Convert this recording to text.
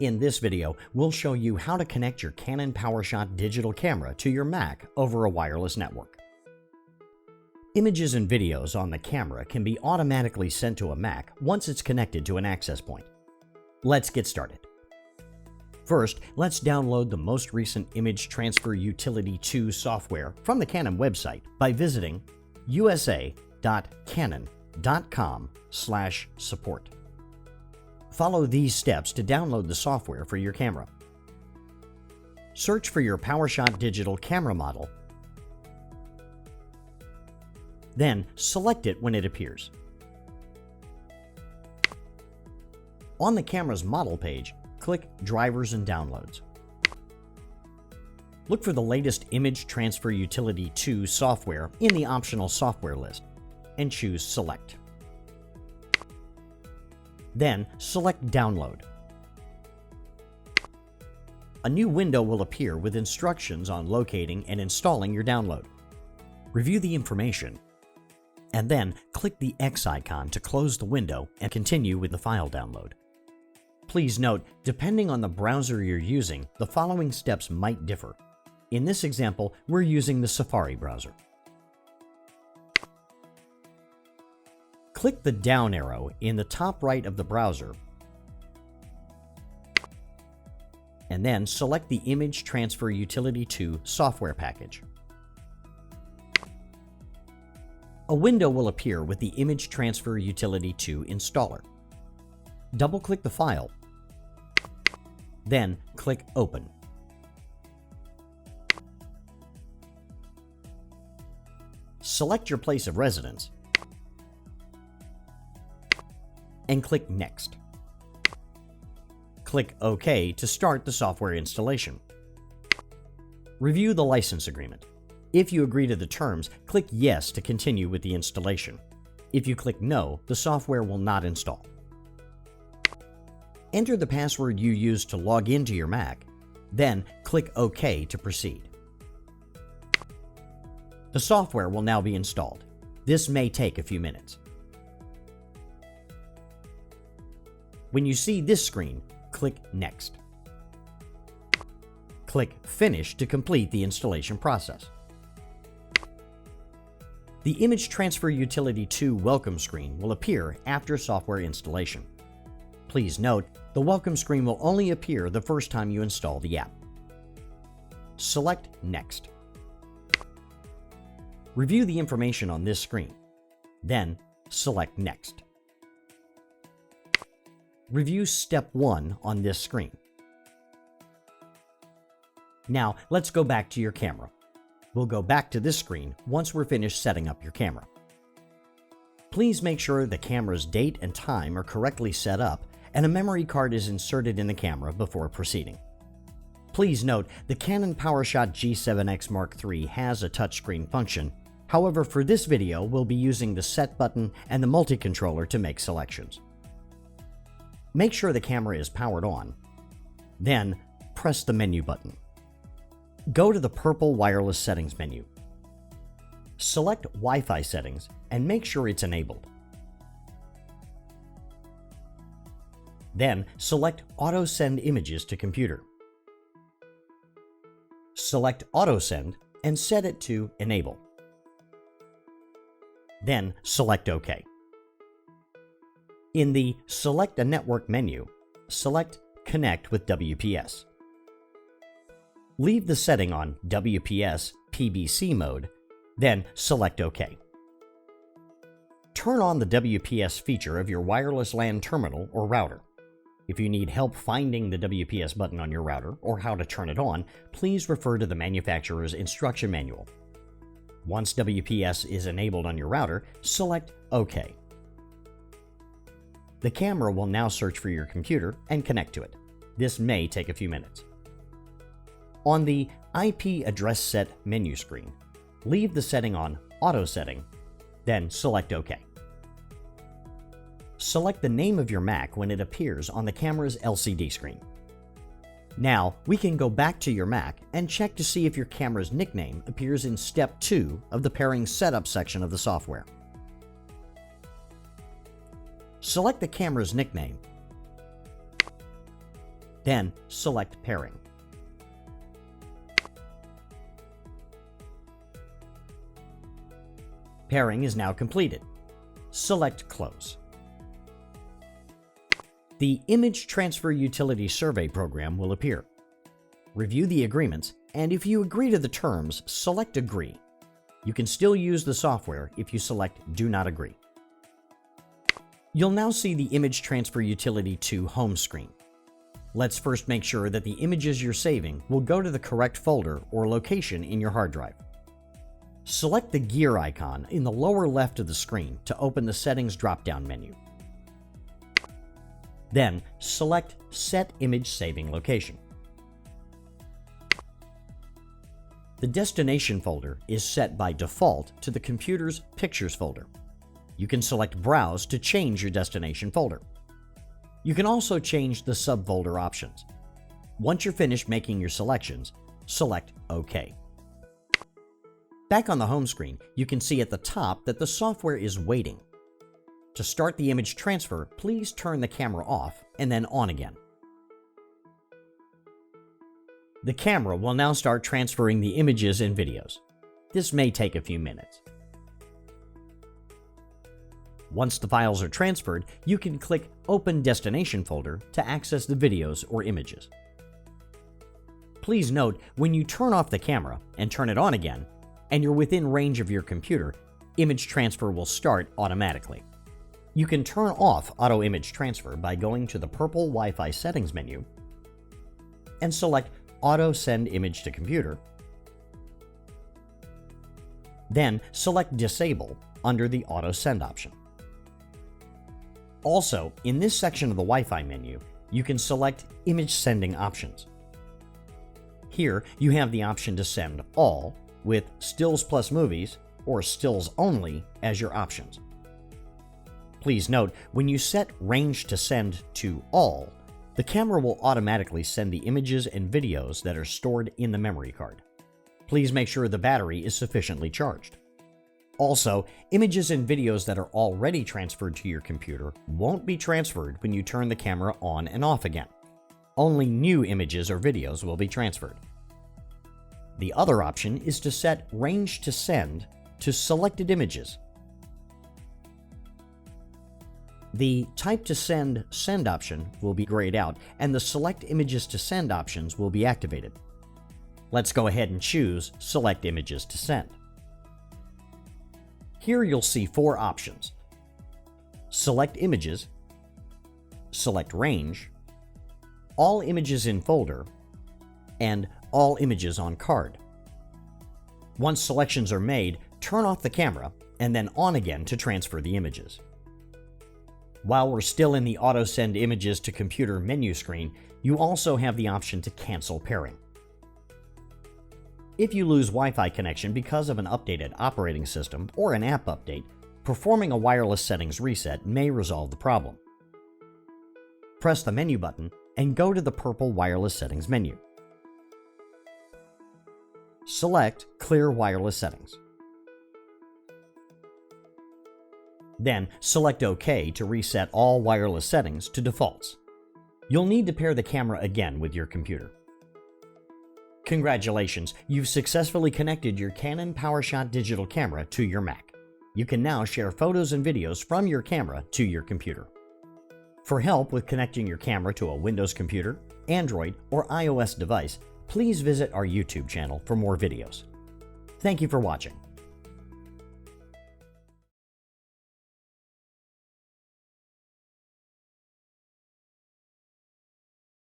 In this video, we'll show you how to connect your Canon PowerShot digital camera to your Mac over a wireless network. Images and videos on the camera can be automatically sent to a Mac once it's connected to an access point. Let's get started. First, let's download the most recent Image Transfer Utility 2 software from the Canon website by visiting usa.canon.com/support. Follow these steps to download the software for your camera. Search for your PowerShot digital camera model, then select it when it appears. On the camera's model page, click Drivers and Downloads. Look for the latest Image Transfer Utility 2 software in the optional software list and choose Select. Then select Download. A new window will appear with instructions on locating and installing your download. Review the information, and then click the X icon to close the window and continue with the file download. Please note, depending on the browser you're using, the following steps might differ. In this example, we're using the Safari browser. Click the down arrow in the top right of the browser, and then select the Image Transfer Utility 2 software package. A window will appear with the Image Transfer Utility 2 installer. Double-click the file, then click Open. Select your place of residence and click Next. Click OK to start the software installation. Review the license agreement. If you agree to the terms, click Yes to continue with the installation. If you click No, the software will not install. Enter the password you used to log into your Mac, then click OK to proceed. The software will now be installed. This may take a few minutes. When you see this screen, click Next. Click Finish to complete the installation process. The Image Transfer Utility 2 welcome screen will appear after software installation. Please note, the welcome screen will only appear the first time you install the app. Select Next. Review the information on this screen, then select Next. Review Step 1 on this screen. Now, let's go back to your camera. We'll go back to this screen once we're finished setting up your camera. Please make sure the camera's date and time are correctly set up and a memory card is inserted in the camera before proceeding. Please note, the Canon PowerShot G7X Mark III has a touchscreen function. However, for this video, we'll be using the Set button and the multi-controller to make selections. Make sure the camera is powered on. Then, press the menu button. Go to the purple Wireless Settings menu. Select Wi-Fi settings and make sure it's enabled. Then, select Auto Send Images to Computer. Select Auto Send and set it to Enable. Then, select OK. In the Select a Network menu, select Connect with WPS. Leave the setting on WPS PBC mode, then select OK. Turn on the WPS feature of your wireless LAN terminal or router. If you need help finding the WPS button on your router or how to turn it on, please refer to the manufacturer's instruction manual. Once WPS is enabled on your router, select OK. The camera will now search for your computer and connect to it. This may take a few minutes. On the IP Address Set menu screen, leave the setting on Auto Setting, then select OK. Select the name of your Mac when it appears on the camera's LCD screen. Now, we can go back to your Mac and check to see if your camera's nickname appears in Step 2 of the Pairing Setup section of the software. Select the camera's nickname Then select Pairing. Pairing is now completed. Select Close. The Image Transfer Utility Survey program will appear. Review the agreements, and if you agree to the terms, select Agree. You can still use the software if you select Do Not Agree. You'll now see the Image Transfer Utility 2 home screen. Let's first make sure that the images you're saving will go to the correct folder or location in your hard drive. Select the gear icon in the lower left of the screen to open the Settings drop-down menu. Then select Set Image Saving Location. The destination folder is set by default to the computer's Pictures folder. You can select Browse to change your destination folder. You can also change the subfolder options. Once you're finished making your selections, select OK. Back on the home screen, you can see at the top that the software is waiting. To start the image transfer, please turn the camera off and then on again. The camera will now start transferring the images and videos. This may take a few minutes. Once the files are transferred, you can click Open Destination Folder to access the videos or images. Please note, when you turn off the camera and turn it on again, and you're within range of your computer, image transfer will start automatically. You can turn off Auto Image Transfer by going to the purple Wi-Fi settings menu and select Auto Send Image to Computer. Then select Disable under the Auto Send option. Also, in this section of the Wi-Fi menu, you can select Image Sending Options. Here, you have the option to send all, with Stills plus Movies or Stills only as your options. Please note, when you set Range to Send to All, the camera will automatically send the images and videos that are stored in the memory card. Please make sure the battery is sufficiently charged. Also, images and videos that are already transferred to your computer won't be transferred when you turn the camera on and off again. Only new images or videos will be transferred. The other option is to set Range to Send to Selected Images. The Type to Send Send option will be grayed out, and the Select Images to Send options will be activated. Let's go ahead and choose Select Images to Send. Here you'll see 4 options: Select Images, Select Range, All Images in Folder, and All Images on Card. Once selections are made, turn off the camera and then on again to transfer the images. While we're still in the Auto Send Images to Computer menu screen, you also have the option to cancel pairing. If you lose Wi-Fi connection because of an updated operating system or an app update, performing a wireless settings reset may resolve the problem. Press the menu button and go to the purple wireless settings menu. Select Clear Wireless Settings. Then select OK to reset all wireless settings to defaults. You'll need to pair the camera again with your computer. Congratulations, you've successfully connected your Canon PowerShot digital camera to your Mac. You can now share photos and videos from your camera to your computer. For help with connecting your camera to a Windows computer, Android, or iOS device, please visit our YouTube channel for more videos. Thank you for watching.